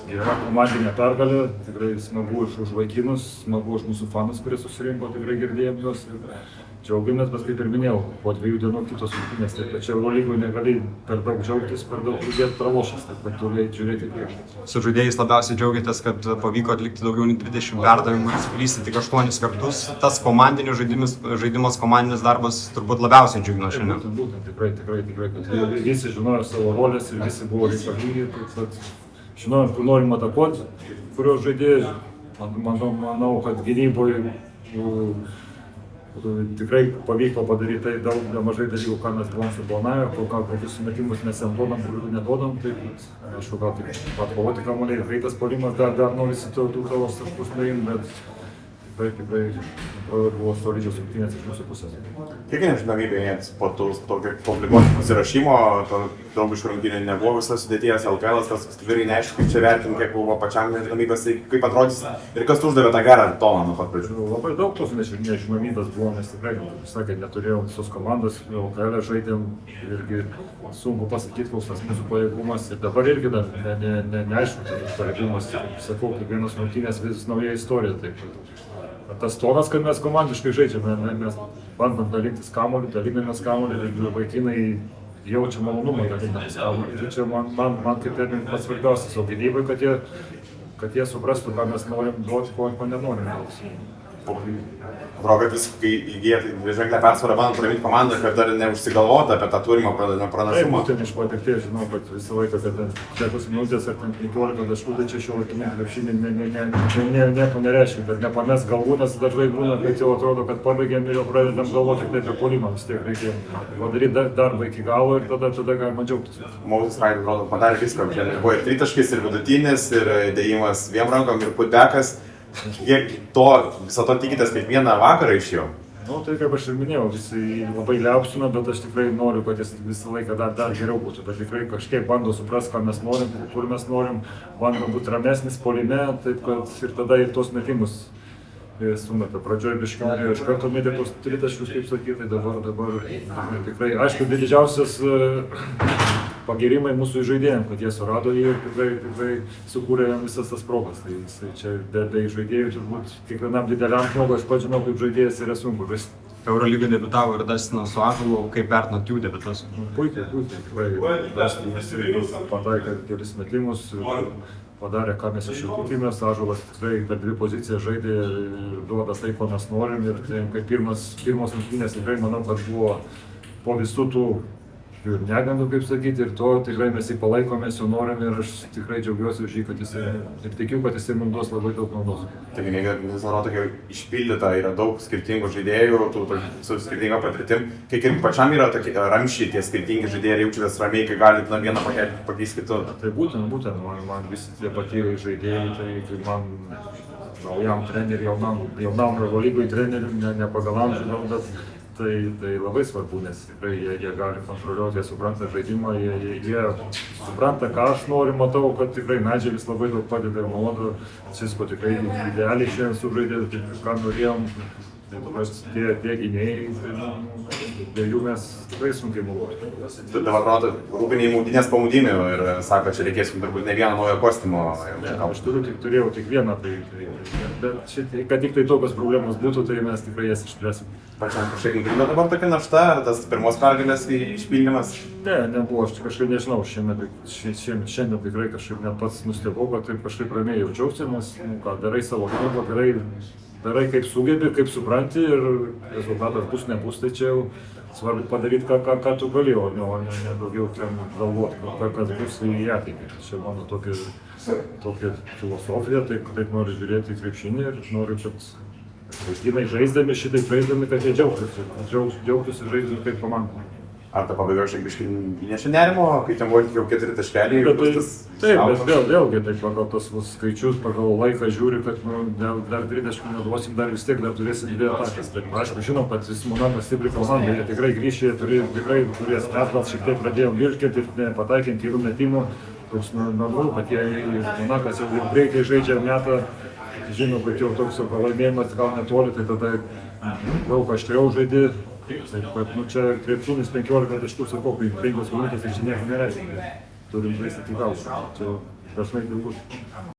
gera komandinė pergalė, tikrai smagu už vaikinus, smagu už mūsų fanus, kurie susirinko, tikrai girdėjom juos. Džiaugiamės, bet kaip ir minėjau, po 2 dienų kitos rungtynės, taip kad čia Eurolygoje negali per daug džiaugtis, per daug pridėti pralošęs, taip kad turi žiūrėti prieš. Su žaidėjais labiausiai džiaugiatės, kad pavyko atlikti daugiau nei 20 perdavimų ir suklysti tik 8 kartus. Tas komandinis žaidimas, komandinis darbas turbūt labiausiai džiugino šiandien. Būtent, tikrai, kad visi žinojo savo rolės ir visi buvo reikalingi, kad žinojom, kur norim atakuoti, kurios žaidėjai. Manau, kad gynyboje tikrai pavyko padaryti tai daug, nemažai dalykų, ką mes buvom suplanavę, kokius sumetimus mes jam duodam, kurių nedodam, tai aišku, gal tik atkovoti kamuoliai, greitas puolimas, dar norisi tų tavo taškus nuimti, bet tikrai buvo solidžios rungtynės iš mūsų pusės. Kiek nežinomybė jiems po tokio komplikuoto pasirašymo, daug iš rungtynių nebuvo visas sudėties, LKL-as, tas tikrai neaišku, kaip čia vertinti, kiek buvo pačiam nežinomybės, kaip atrodys ir kas uždavė tą gerą toną nuo pat pradžių. Labai daug tos nežinomybės buvo, nes tikrai, sakė, neturėjom visos komandos, LKL žaidėm irgi sunku pasakyti, koks tas mūsų pajėgumas ir dabar irgi dar neaišku, tas pajėgumas, sakau, kiekvienos rungtynės vis nauja istorija. Taip. Tas tonas, kad mes komandiškai žaidžiame, mes bandom dalintis kamuolį, dalinamės kamuolį ir vaikinai jaučia malonumą dalintis kamuolį. Ir čia man kaip ir pats svarbiausias, o gynybai, kad jie suprastų, ką mes norim duoti, ko nenorim duoti. Atrodo, kad vis, kai įgyja ženklę persvarą, bandant praminti komandą, kad dar neužsigalvota apie tą turimą pranašumą. Taip, būtent iš patirties žinau, kad visą laiką, kad 10 minutės ar 15 taškų, tai čia šiuolaikinė krepšinė nieko nereiškia, kad nepames galvų, nes dažnai būna, kad jau atrodo, kad pabaigėm ir jau pradedam galvoti tik tai apie puolimą, vis tiek reikia padaryti darbą iki galo ir tada galima džiaugtis. Moses Raid, atrodo, padarė viską, buvo ir tritaškis, ir vidutinis, ir dėjimas dviem rankom, ir putbekas. Kiek viso to tikitės kiekvieną vakarą iš jo? Tai kaip aš ir minėjau, visi labai liaupsina, bet aš tikrai noriu, kad jis visą laiką dar geriau būtų. Bet tikrai kažkiek bando suprasti, ką mes norim, kur mes norim, bando būti ramesnis puolime, taip kad ir tada ir tos metimus sumeta. Pradžioje biškiau iš karto metė tos tritaškius, kaip sakyti, dabar tikrai, aišku, didžiausias pagirimai mūsų žaidėjams, kad jie surado jį ir tikrai sukūrė visas tas progas. Tai čia be žaidėjų turbūt kiekvienam dideliam žmogui, aš pats žinau, kaip žaidėjas yra sunku. Eurolygoje debiutavo ir Dastinas su Ąžuolu, kaip vertinat jų debiutus? Puikiai, tikrai. Dastinas pataikė kelis metimus, padarė, ką mes iš jų tikimės. Ąžuolas tikrai per 2 pozicijas žaidė ir duoda tai, ko mes norim. Ir tai, kaip pirmos rungtynės tikrai manau, kad buvo po visų tų ir negandų, kaip sakyti, ir to tikrai mes jį palaikomės, jo norim ir aš tikrai džiaugiuosi už jį, kad jis ir tikiu, kad jis mums duos labai daug naudos. Taigi, vis dėlto tokia išpildyta, yra daug skirtingų žaidėjų, su skirtinga patirtim. Kiek ir pačiam yra tokie ramščiai, tie skirtingi žaidėjai, jaučiatės ramiai, kai galit vieną pakeisti kitu. Tai būtent, man visi tie patyrę žaidėjai, tai man naujam treneriui, jaunam Eurolygoje treneriui, ne pagal amžių, bet tai labai svarbu, nes tikrai jie gali kontroliuoti, jie supranta žaidimą, jie supranta, ką aš noriu, matau, kad tikrai Nadželis labai daug padeda ir Molodo, Cisko tikrai idealiai šiandien sužaidė, ką norėjom, tie gynėjai, be jų mes tikrai sunkiai mūvoti. Dabar atrodo, rūpiniai maudynės pamaudynė ir sako, čia reikės turbūt ne vieną naują kostiumą. Aš turėjau tik vieną, bet kad tik tai tokios problemos būtų, tai mes tikrai jas išspręsim. Pačiam kažkaip nukrito dabar tokia našta, tas pirmos pergalės išpildymas? Ne, nebuvo, aš kažkaip nežinau, šiandien tikrai kažkaip net pats nustebau, kad taip kažkaip ramiai jaučiausi, nes darai savo darbą, darai kaip sugebi, kaip supranti ir rezultatas bus, nebus, tai čia jau svarbu padaryti, ką tu gali, o ne daugiau ten galvoti, kas bus į ateitį. Čia mano tokia filosofija, taip noriu žiūrėti į krepšinį ir noriu, kad vaikinai žaisdami, šitaip žaisdami, kad jie džiaugtųsi žaisdami kaip komanda. Ar ta pabaiga šiek tiek įnešė nerimo, kai ten buvo jau 4 taškeliai? Taip, bet vėlgi, tai pagal tos skaičius, pagal laiką žiūri, kad dar 30 neduosim, dar vis tiek turėsim 2 atakas. Tai aišku, žinom, kad Simonakas stipri komanda, jie tikrai grįš, jie tikrai turės metlas, šiek tiek pradėjom virškinti ir nepataikint kelių metimų. Toks normalu, kad Simonakas jau greitai žaidžia metą, žino, kad jau toks pralaimėjimas gal netoli, tai tada daug aštriau žaidė. Taip, čia krepšinis 15 taškų, sakau, 5 minutės, tai čia nieko nereiškia. turim žaisti tik aukštą. Čia dažnai taip bus.